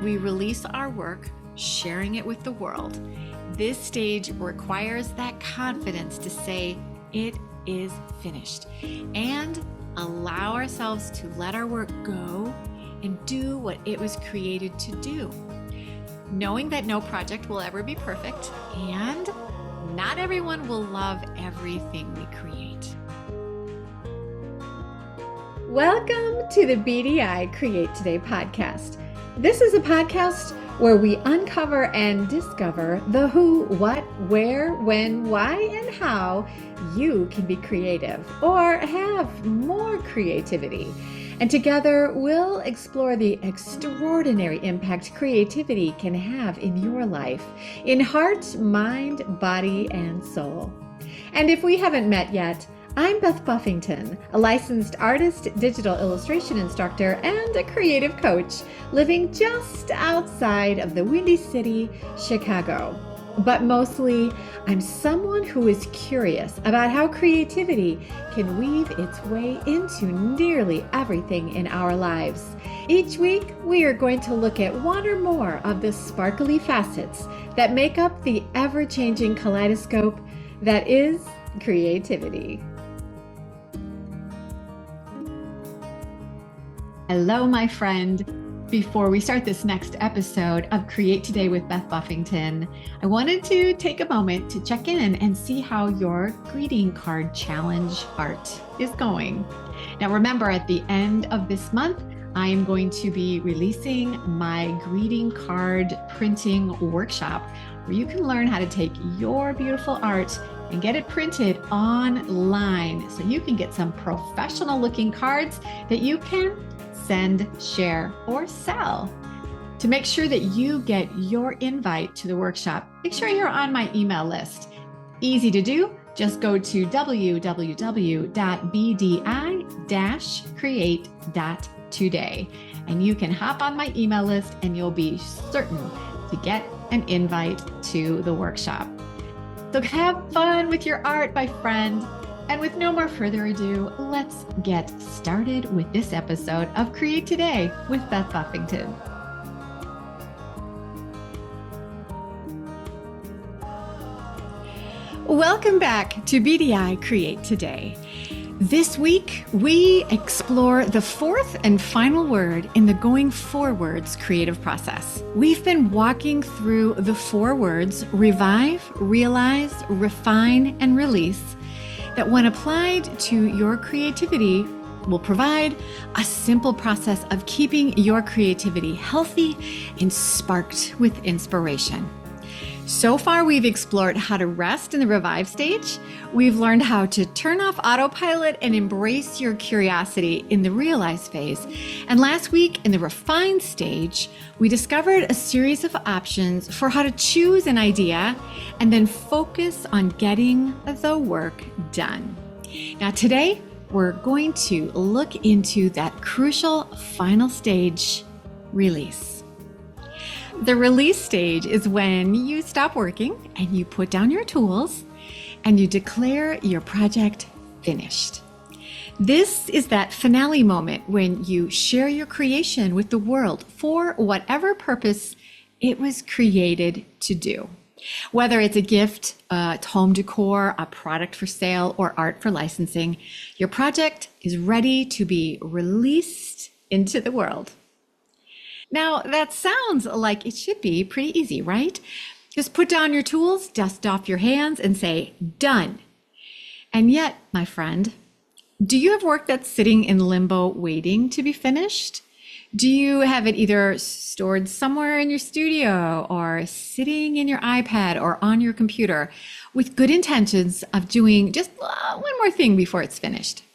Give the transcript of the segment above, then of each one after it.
We release our work, sharing it with the world. This stage requires that confidence to say it is finished and allow ourselves to let our work go and do what it was created to do. Knowing that no project will ever be perfect and not everyone will love everything we create. Welcome to the BDI Create Today podcast. This is a podcast where we uncover and discover the who, what, where, when, why, and how you can be creative or have more creativity. And together we'll explore the extraordinary impact creativity can have in your life, in heart, mind, body, and soul. And if we haven't met yet, I'm Beth Buffington, a licensed artist, digital illustration instructor, and a creative coach living just outside of the Windy City, Chicago. But mostly, I'm someone who is curious about how creativity can weave its way into nearly everything in our lives. Each week, we are going to look at one or more of the sparkly facets that make up the ever-changing kaleidoscope that is creativity. Hello, my friend. Before we start this next episode of Create Today with Beth Buffington, I wanted to take a moment to check in and see how your greeting card challenge art is going. Now, remember, at the end of this month, I am going to be releasing my greeting card printing workshop where you can learn how to take your beautiful art and get it printed online so you can get some professional looking cards that you can send, share, or sell. To make sure that you get your invite to the workshop, make sure you're on my email list. Easy to do. Just go to www.bdi-create.today and you can hop on my email list and you'll be certain to get an invite to the workshop. So have fun with your art, my friend. And with no more further ado, let's get started with this episode of Create Today with Beth Buffington. Welcome back to BDI Create Today. This week, we explore the fourth and final word in the Going FourWords creative process. We've been walking through the 4 words: revive, realize, refine, and release, that when applied to your creativity will provide a simple process of keeping your creativity healthy and sparked with inspiration. So far, we've explored how to rest in the revive stage. We've learned how to turn off autopilot and embrace your curiosity in the realize phase. And last week, in the refine stage, we discovered a series of options for how to choose an idea and then focus on getting the work done. Now, today, we're going to look into that crucial final stage, release. The release stage is when you stop working and you put down your tools and you declare your project finished. This is that finale moment when you share your creation with the world for whatever purpose it was created to do. Whether it's a gift, home decor, a product for sale, or art for licensing, your project is ready to be released into the world. Now, that sounds like it should be pretty easy, right? Just put down your tools, dust off your hands, and say, done. And yet, my friend, do you have work that's sitting in limbo waiting to be finished? Do you have it either stored somewhere in your studio or sitting in your iPad or on your computer with good intentions of doing just one more thing before it's finished?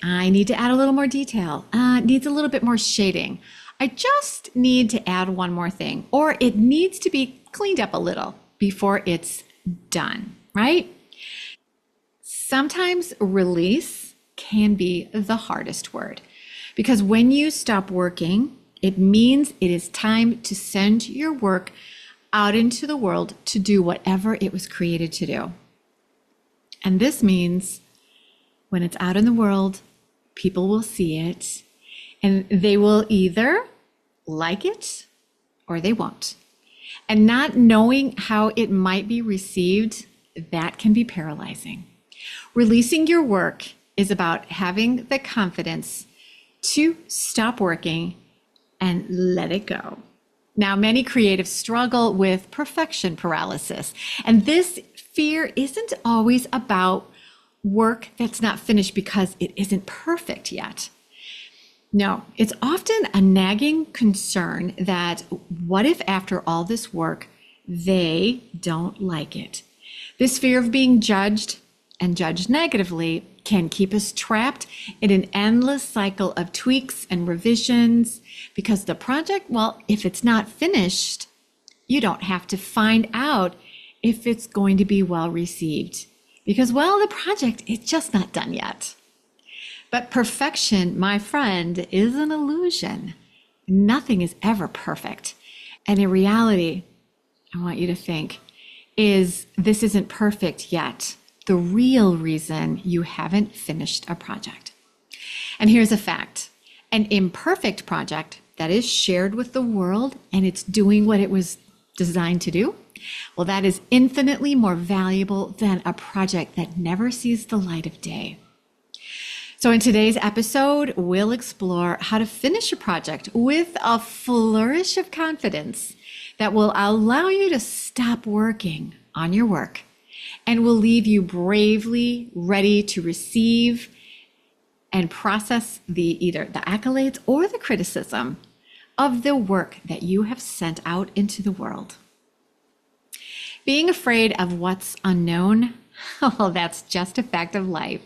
I need to add a little more detail. Needs a little bit more shading. I just need to add one more thing, or it needs to be cleaned up a little before it's done, right? Sometimes release can be the hardest word because when you stop working, it means it is time to send your work out into the world to do whatever it was created to do. And this means when it's out in the world, people will see it and they will either like it or they won't. And not knowing how it might be received, that can be paralyzing. Releasing your work is about having the confidence to stop working and let it go. Now, many creatives struggle with perfection paralysis, and this fear isn't always about work that's not finished because it isn't perfect yet. No, it's often a nagging concern that what if after all this work, they don't like it? This fear of being judged and judged negatively can keep us trapped in an endless cycle of tweaks and revisions because the project, well, if it's not finished, you don't have to find out if it's going to be well received because, well, the project is just not done yet. But perfection, my friend, is an illusion. Nothing is ever perfect. And in reality, I want you to think, is this isn't perfect yet the real reason you haven't finished a project? And here's a fact. An imperfect project that is shared with the world and it's doing what it was designed to do, well, that is infinitely more valuable than a project that never sees the light of day. So in today's episode, we'll explore how to finish a project with a flourish of confidence that will allow you to stop working on your work and will leave you bravely ready to receive and process either the accolades or the criticism of the work that you have sent out into the world. Being afraid of what's unknown, well, that's just a fact of life.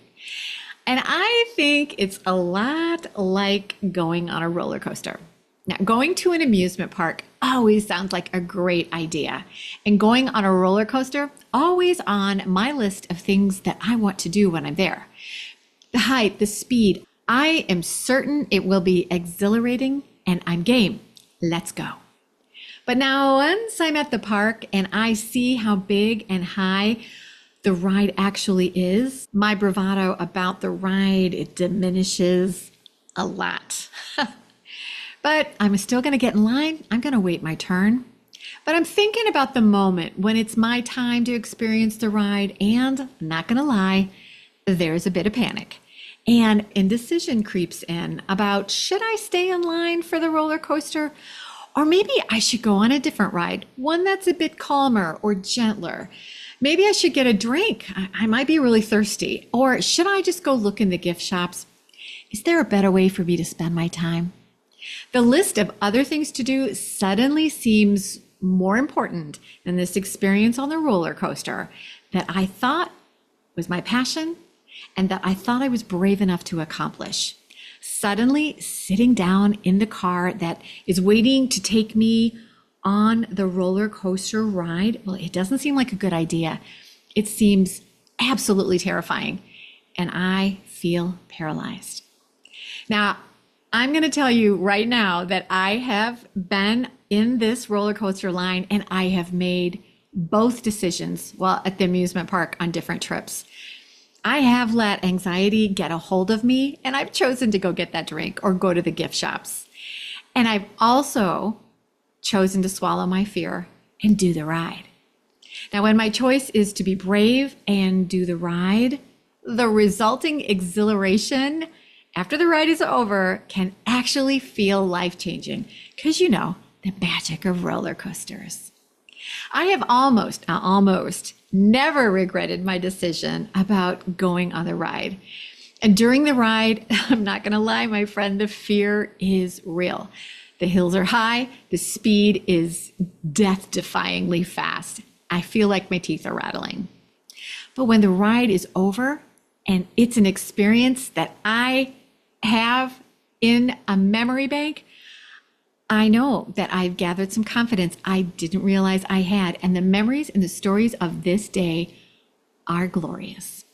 And I think it's a lot like going on a roller coaster. Now, going to an amusement park always sounds like a great idea. And going on a roller coaster, always on my list of things that I want to do when I'm there. The height, the speed, I am certain it will be exhilarating and I'm game. Let's go. But now once I'm at the park and I see how big and high the ride actually is, my bravado about the ride, it diminishes a lot. But I'm still going to get in line. I'm going to wait my turn. But I'm thinking about the moment when it's my time to experience the ride, and I'm not going to lie, there's a bit of panic. And indecision creeps in about, should I stay in line for the roller coaster? Or maybe I should go on a different ride, one that's a bit calmer or gentler. Maybe I should get a drink. I might be really thirsty. Or should I just go look in the gift shops? Is there a better way for me to spend my time? The list of other things to do suddenly seems more important than this experience on the roller coaster that I thought was my passion and that I thought I was brave enough to accomplish. Suddenly, sitting down in the car that is waiting to take me on the roller coaster ride, well, it doesn't seem like a good idea. It seems absolutely terrifying, and I feel paralyzed. Now, I'm going to tell you right now that I have been in this roller coaster line and I have made both decisions while at the amusement park on different trips. I have let anxiety get a hold of me and I've chosen to go get that drink or go to the gift shops. And I've also chosen to swallow my fear and do the ride. Now, when my choice is to be brave and do the ride, the resulting exhilaration after the ride is over can actually feel life-changing because you know the magic of roller coasters. I have almost never regretted my decision about going on the ride. And during the ride, I'm not going to lie, my friend, the fear is real. The hills are high. The speed is death-defyingly fast. I feel like my teeth are rattling. But when the ride is over and it's an experience that I have in a memory bank, I know that I've gathered some confidence I didn't realize I had. And the memories and the stories of this day are glorious.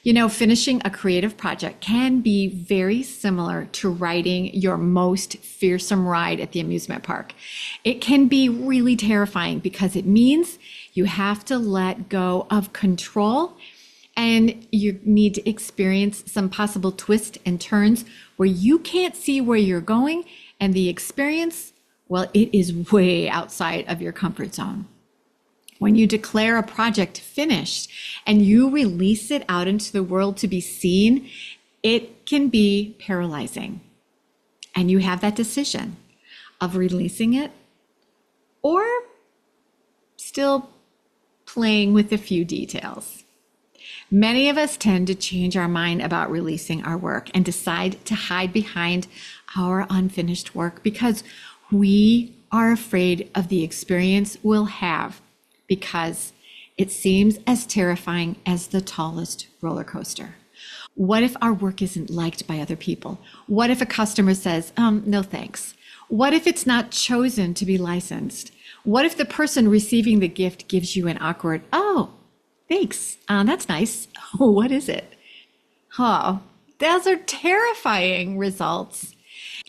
You know, finishing a creative project can be very similar to riding your most fearsome ride at the amusement park. It can be really terrifying because it means you have to let go of control and you need to experience some possible twists and turns where you can't see where you're going, and the experience, Well, it is way outside of your comfort zone. When you declare a project finished and you release it out into the world to be seen, it can be paralyzing. And you have that decision of releasing it or still playing with a few details. Many of us tend to change our mind about releasing our work and decide to hide behind our unfinished work because we are afraid of the experience we'll have, because it seems as terrifying as the tallest roller coaster. What if our work isn't liked by other people? What if a customer says, no thanks? What if it's not chosen to be licensed? What if the person receiving the gift gives you an awkward, oh, thanks, that's nice. What is it? Oh, those are terrifying results.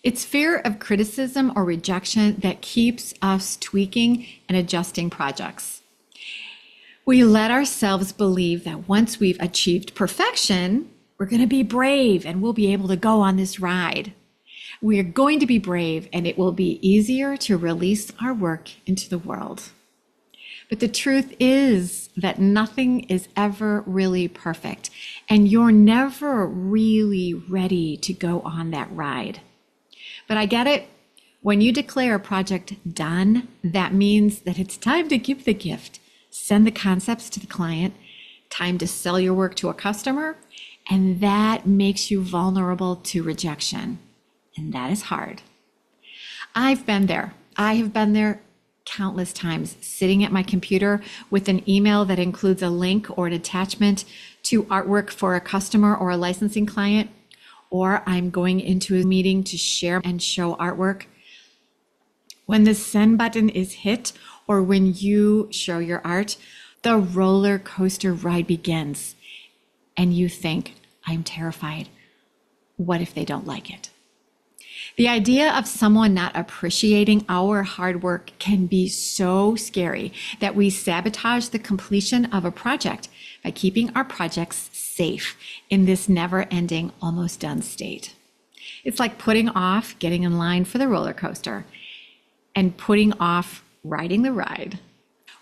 It's fear of criticism or rejection that keeps us tweaking and adjusting projects. We let ourselves believe that once we've achieved perfection, we're going to be brave and we'll be able to go on this ride. We're going to be brave and it will be easier to release our work into the world. But the truth is that nothing is ever really perfect, and you're never really ready to go on that ride. But I get it. When you declare a project done, that means that it's time to give the gift, send the concepts to the client, time to sell your work to a customer, and that makes you vulnerable to rejection. And that is hard. I've been there. I have been there countless times, sitting at my computer with an email that includes a link or an attachment to artwork for a customer or a licensing client, or I'm going into a meeting to share and show artwork. When the send button is hit, or when you show your art, the roller coaster ride begins. And you think, I'm terrified. What if they don't like it? The idea of someone not appreciating our hard work can be so scary that we sabotage the completion of a project by keeping our projects safe in this never-ending, almost done state. It's like putting off getting in line for the roller coaster and putting off riding the ride.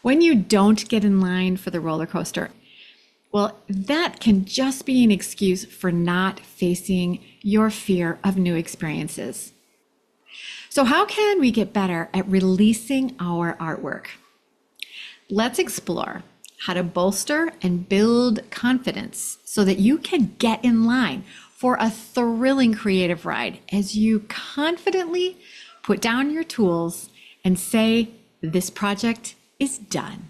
When you don't get in line for the roller coaster, well, that can just be an excuse for not facing your fear of new experiences. So how can we get better at releasing our artwork? Let's explore how to bolster and build confidence so that you can get in line for a thrilling creative ride as you confidently put down your tools and say, this project is done.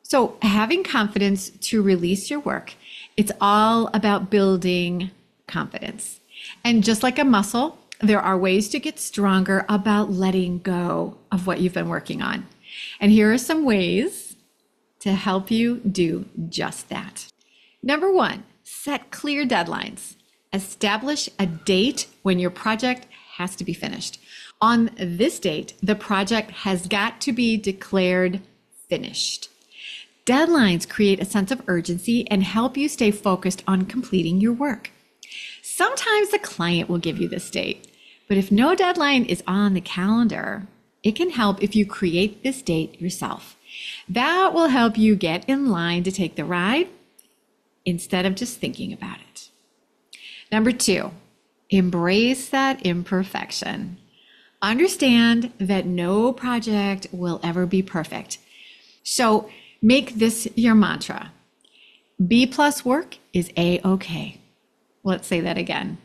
So having confidence to release your work, it's all about building confidence. And just like a muscle, there are ways to get stronger about letting go of what you've been working on. And here are some ways to help you do just that. Number one, set clear deadlines. Establish a date when your project has to be finished. On this date, the project has got to be declared finished. Deadlines create a sense of urgency and help you stay focused on completing your work. Sometimes the client will give you this date, but if no deadline is on the calendar, it can help if you create this date yourself. That will help you get in line to take the ride instead of just thinking about it. Number two, embrace that imperfection. Understand that no project will ever be perfect. So make this your mantra. B+ work is A-okay. Let's say that again.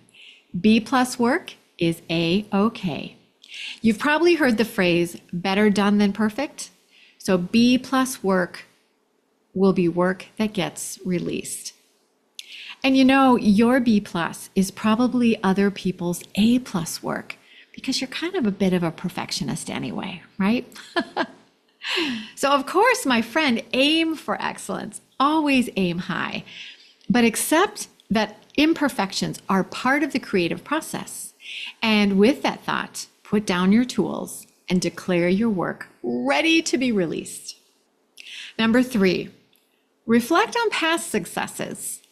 B+ work is A-okay. You've probably heard the phrase, better done than perfect. So B+ work will be work that gets released. And you know, your B+ is probably other people's A+ work because you're kind of a bit of a perfectionist anyway, right? So of course, my friend, aim for excellence. Always aim high, but accept that imperfections are part of the creative process. And with that thought, put down your tools and declare your work ready to be released. Number three, reflect on past successes.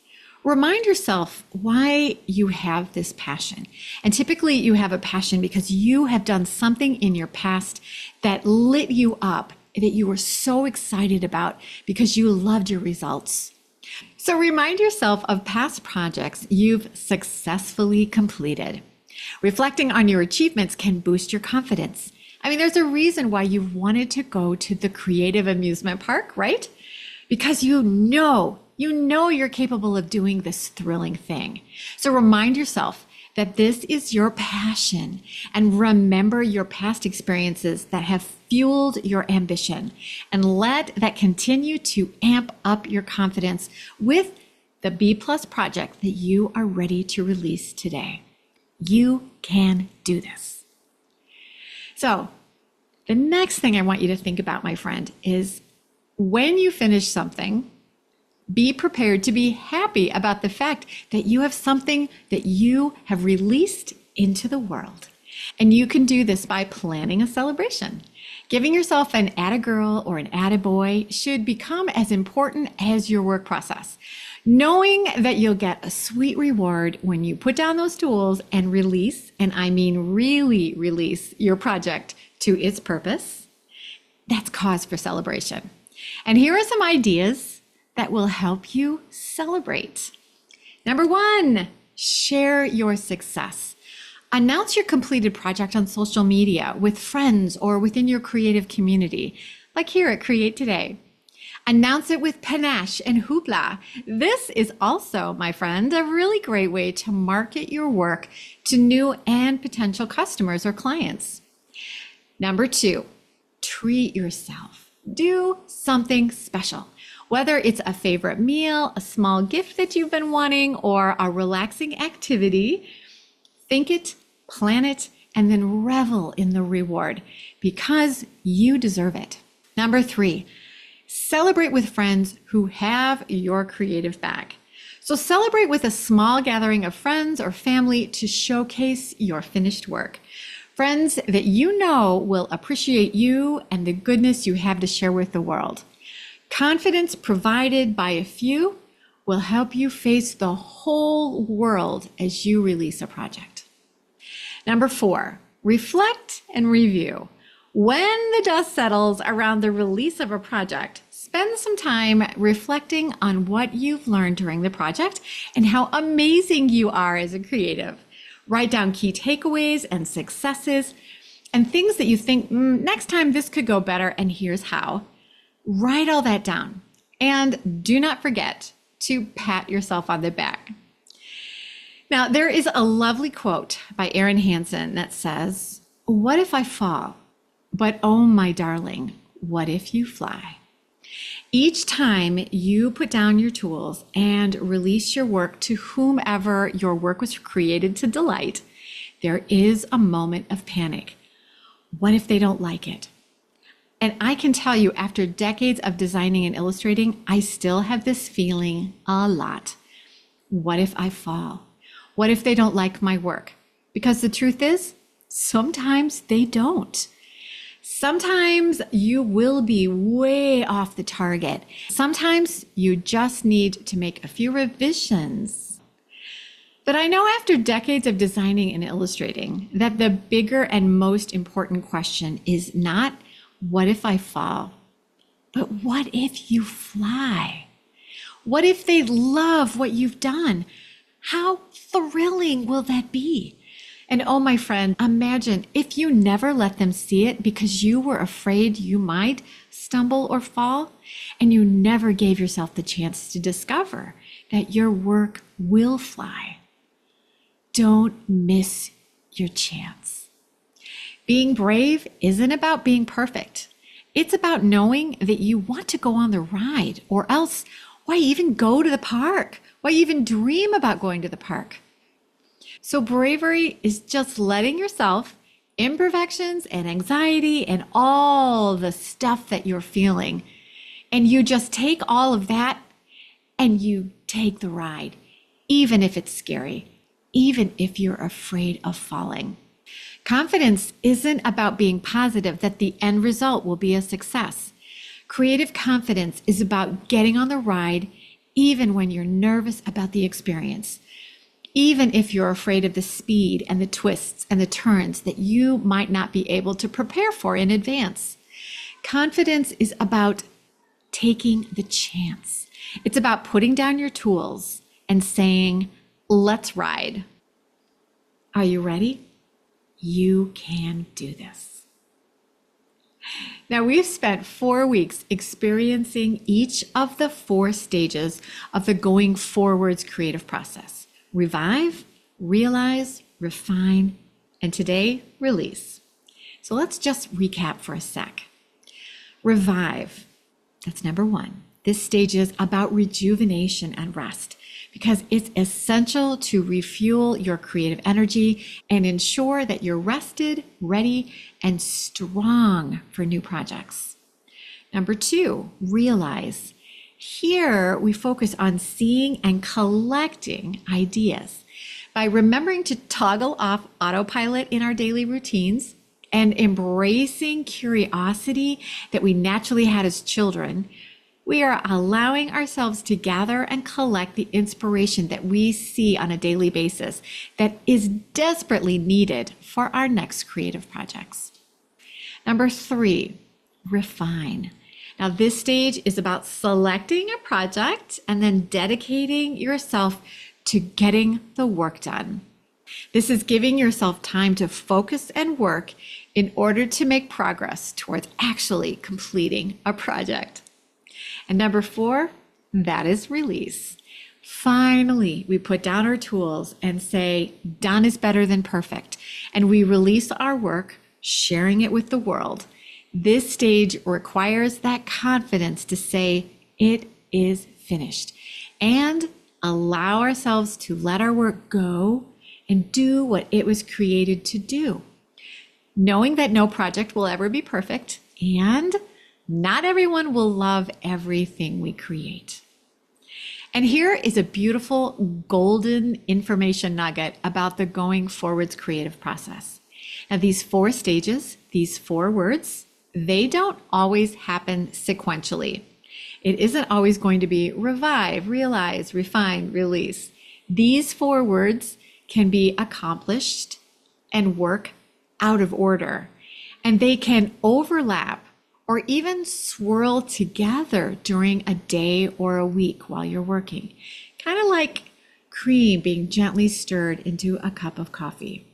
Remind yourself why you have this passion. And typically you have a passion because you have done something in your past that lit you up, that you were so excited about because you loved your results. So remind yourself of past projects you've successfully completed. Reflecting on your achievements can boost your confidence. I mean, there's a reason why you wanted to go to the creative amusement park, right? Because you know you're capable of doing this thrilling thing. So remind yourself that this is your passion and remember your past experiences that have fueled your ambition and let that continue to amp up your confidence with the B+ project that you are ready to release today. You can do this. So the next thing I want you to think about, my friend, is when you finish something, be prepared to be happy about the fact that you have something that you have released into the world. And you can do this by planning a celebration. Giving yourself an atta-girl or an atta-boy should become as important as your work process. Knowing that you'll get a sweet reward when you put down those tools and release, and I mean really release your project to its purpose, that's cause for celebration. And here are some ideas that will help you celebrate. Number 1, share your success. Announce your completed project on social media with friends or within your creative community, like here at Create Today. Announce it with panache and hoopla. This is also, my friend, a really great way to market your work to new and potential customers or clients. Number 2, treat yourself. Do something special. Whether it's a favorite meal, a small gift that you've been wanting, or a relaxing activity, think it, plan it, and then revel in the reward because you deserve it. Number 3, celebrate with friends who have your creative back. So celebrate with a small gathering of friends or family to showcase your finished work. Friends that you know will appreciate you and the goodness you have to share with the world. Confidence provided by a few will help you face the whole world as you release a project. Number 4, reflect and review. When the dust settles around the release of a project, spend some time reflecting on what you've learned during the project and how amazing you are as a creative. Write down key takeaways and successes and things that you think, next time this could go better, and here's how. Write all that down. And do not forget to pat yourself on the back. Now, there is a lovely quote by Erin Hansen that says, "What if I fall? But oh, my darling, what if you fly?" Each time you put down your tools and release your work to whomever your work was created to delight, there is a moment of panic. What if they don't like it? And I can tell you, after decades of designing and illustrating, I still have this feeling a lot. What if I fall? What if they don't like my work? Because the truth is, sometimes they don't. Sometimes you will be way off the target. Sometimes you just need to make a few revisions. But I know after decades of designing and illustrating that the bigger and most important question is not, what if I fall? But what if you fly? What if they love what you've done? How thrilling will that be? And oh, my friend, imagine if you never let them see it because you were afraid you might stumble or fall, and you never gave yourself the chance to discover that your work will fly. Don't miss your chance. Being brave isn't about being perfect. It's about knowing that you want to go on the ride, or else why even go to the park? Why even dream about going to the park? So bravery is just letting yourself, imperfections and anxiety and all the stuff that you're feeling, and you just take all of that and you take the ride, even if it's scary, even if you're afraid of falling. Confidence isn't about being positive that the end result will be a success. Creative confidence is about getting on the ride even when you're nervous about the experience, even if you're afraid of the speed and the twists and the turns that you might not be able to prepare for in advance. Confidence is about taking the chance. It's about putting down your tools and saying, let's ride. Are you ready? You can do this. Now, we've spent 4 weeks experiencing each of the 4 stages of the Going Forwards creative process: revive, realize, refine, and today, release. So let's just recap for a sec. Revive, that's number 1. This stage is about rejuvenation and rest, because it's essential to refuel your creative energy and ensure that you're rested, ready, and strong for new projects. Number 2, realize. Here, we focus on seeing and collecting ideas by remembering to toggle off autopilot in our daily routines and embracing curiosity that we naturally had as children. We are allowing ourselves to gather and collect the inspiration that we see on a daily basis that is desperately needed for our next creative projects. Number 3, refine. Now, this stage is about selecting a project and then dedicating yourself to getting the work done. This is giving yourself time to focus and work in order to make progress towards actually completing a project. And number 4, that is release. Finally, we put down our tools and say, done is better than perfect. And we release our work, sharing it with the world. This stage requires that confidence to say, it is finished, and allow ourselves to let our work go and do what it was created to do. Knowing that no project will ever be perfect, and not everyone will love everything we create. And here is a beautiful golden information nugget about the Going Forwards creative process. Now, these 4 stages, these 4 words, they don't always happen sequentially. It isn't always going to be revive, realize, refine, release. These 4 words can be accomplished and work out of order, and they can overlap or even swirl together during a day or a week while you're working, kind of like cream being gently stirred into a cup of coffee.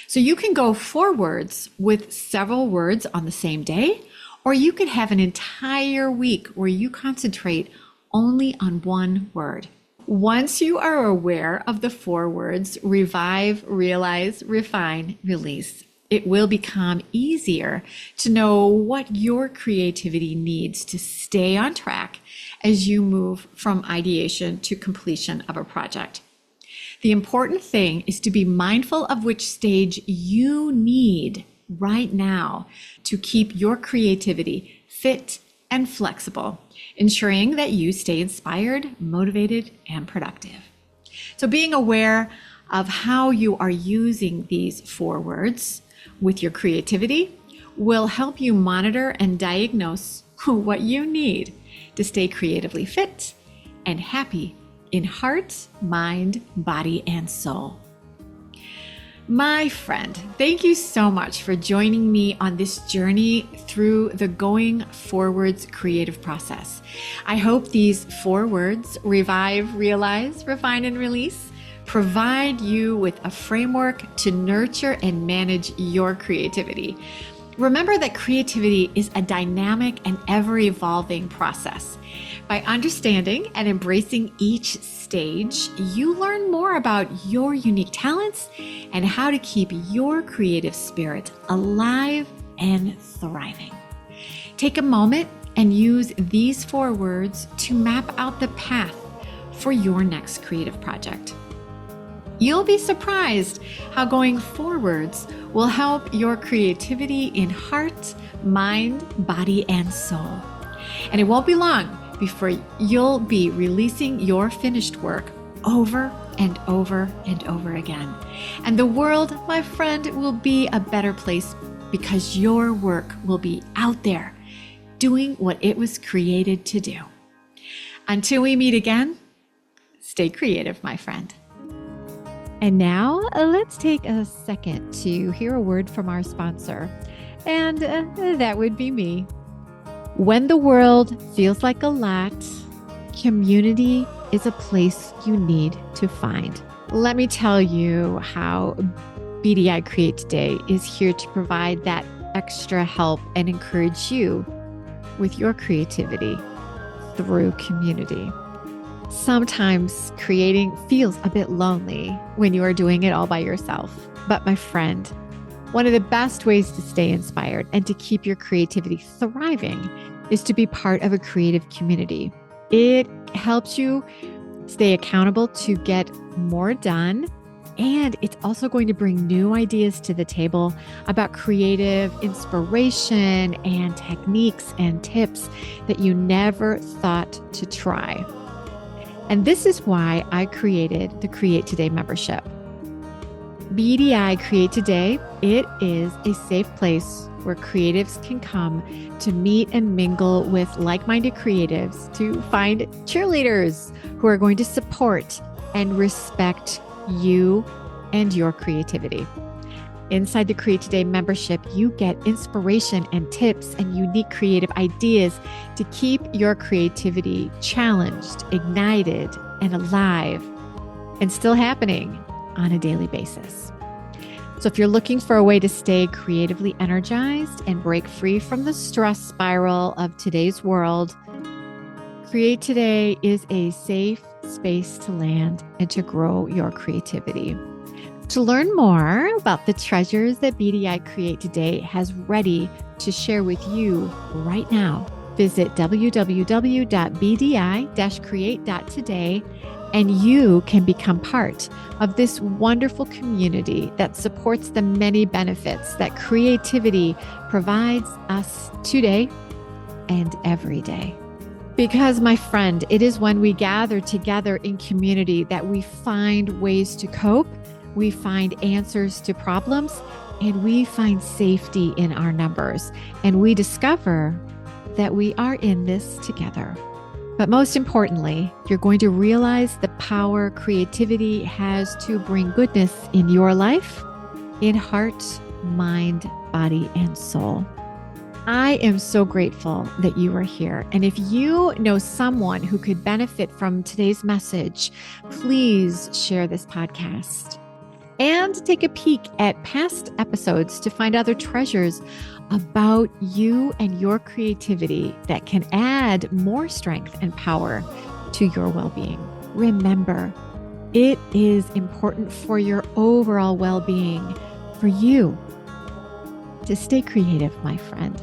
So you can go forwards with several words on the same day, or you could have an entire week where you concentrate only on one word. Once you are aware of the 4 words, revive, realize, refine, release, it will become easier to know what your creativity needs to stay on track as you move from ideation to completion of a project. The important thing is to be mindful of which stage you need right now to keep your creativity fit and flexible, ensuring that you stay inspired, motivated, and productive. So being aware of how you are using these 4 words with your creativity will help you monitor and diagnose what you need to stay creatively fit and happy in heart, mind, body, and soul. My friend, thank you so much for joining me on this journey through the Going Forwards creative process. I hope these 4 words, revive, realize, refine, and release, provide you with a framework to nurture and manage your creativity. Remember that creativity is a dynamic and ever-evolving process. By understanding and embracing each stage, you learn more about your unique talents and how to keep your creative spirit alive and thriving. Take a moment and use these 4 words to map out the path for your next creative project. You'll be surprised how going forwards will help your creativity in heart, mind, body, and soul. And it won't be long before you'll be releasing your finished work over and over and over again. And the world, my friend, will be a better place because your work will be out there doing what it was created to do. Until we meet again, stay creative, my friend. And now let's take a second to hear a word from our sponsor. And that would be me. When the world feels like a lot, community is a place you need to find. Let me tell you how BDI Create Today is here to provide that extra help and encourage you with your creativity through community. Sometimes creating feels a bit lonely when you are doing it all by yourself. But my friend, one of the best ways to stay inspired and to keep your creativity thriving is to be part of a creative community. It helps you stay accountable to get more done. And it's also going to bring new ideas to the table about creative inspiration and techniques and tips that you never thought to try. And this is why I created the Create Today membership. BDI Create Today, it is a safe place where creatives can come to meet and mingle with like-minded creatives to find cheerleaders who are going to support and respect you and your creativity. Inside the Create Today membership, you get inspiration and tips and unique creative ideas to keep your creativity challenged, ignited, and alive, and still happening on a daily basis. So if you're looking for a way to stay creatively energized and break free from the stress spiral of today's world, Create Today is a safe space to land and to grow your creativity. To learn more about the treasures that BDI Create Today has ready to share with you right now, visit www.bdi-create.today and you can become part of this wonderful community that supports the many benefits that creativity provides us today and every day. Because, my friend, it is when we gather together in community that we find ways to cope, we find answers to problems, and we find safety in our numbers. And we discover that we are in this together. But most importantly, you're going to realize the power creativity has to bring goodness in your life, in heart, mind, body, and soul. I am so grateful that you are here. And if you know someone who could benefit from today's message, please share this podcast and take a peek at past episodes to find other treasures about you and your creativity that can add more strength and power to your well-being. Remember, it is important for your overall well-being for you to stay creative, my friend.